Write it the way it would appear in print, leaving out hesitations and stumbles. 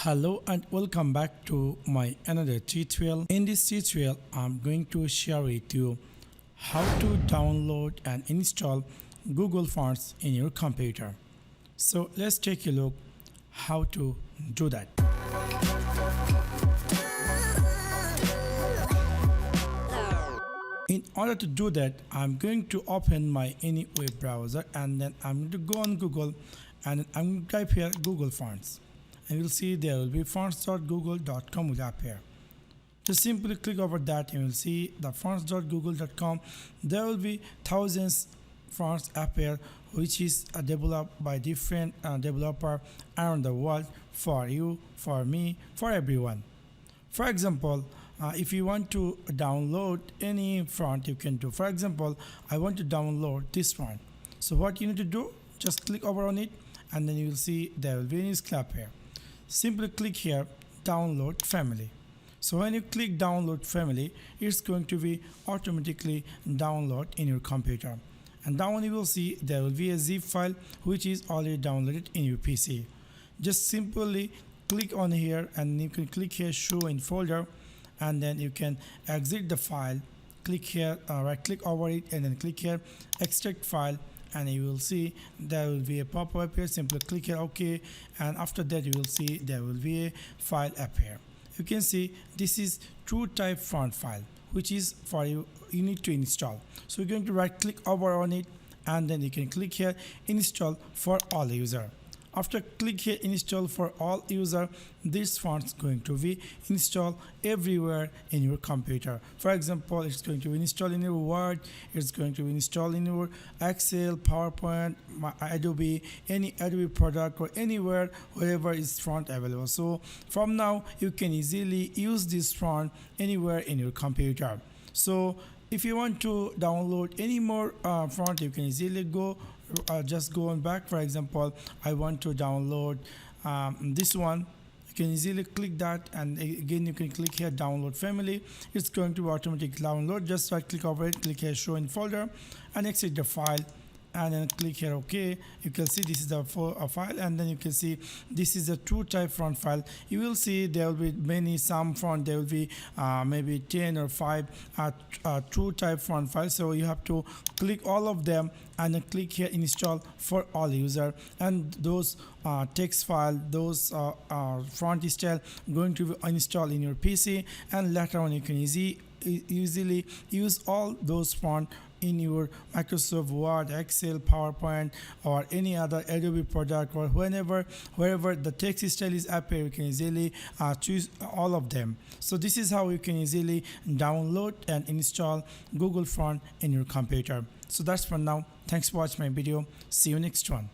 Hello and welcome back to my another tutorial. In this tutorial, I'm going to share with you how to download and install Google Fonts in your computer. So let's take a look how to do that. In order to do that, I'm going to open my any web browser and then I'm going to go on Google and I'm going to type here Google Fonts. And you'll see there will be fonts.google.com will appear. Just simply click over that and you'll see the fonts.google.com. There will be thousands fonts appear which is developed by different developer around the world for you, for me, for everyone. For example, if you want to download any font, you can do. For example, I want to download this font. So what you need to do, just click over on it and then you will see there will be a clap here. Simply click here download family. So when you click download family, it's going to be automatically download in your computer, and down you will see there will be a zip file which is already downloaded in your PC. Just simply click on here and you can click here show in folder, and then you can exit the file. Click here, right click over it and then click here extract file, and you will see there will be a pop-up here. Simply click here OK, and after that you will see there will be a file appear. You can see this is true type font file which is for you need to install. So you're going to right click over on it and then you can click here install for all user. After click here install for all user, this font is going to be installed everywhere in your computer. For example, it's going to be installed in your Word, it's going to be installed in your Excel, PowerPoint, Adobe, any Adobe product, or anywhere wherever is font available. So from now you can easily use this font anywhere in your computer. So if you want to download any more font, you can easily go just go on back. For example, I want to download this one. You can easily click that, and again you can click here download family. It's going to automatically download. Just right click over it, click here show in folder and exit the file, and then click here OK. You can see this is the file, and then you can see this is a true type font file. You will see there will be many, some font there will be maybe 10 or 5 true type font files. So you have to click all of them and then click here install for all user, and those text file, those font style going to be installed in your PC, and later on you can easily use all those font in your Microsoft Word, Excel, PowerPoint, or any other Adobe product, or wherever the text style is appear, you can easily choose all of them. So this is how you can easily download and install Google Font in your computer. So that's for now. Thanks for watching my video. See you next one.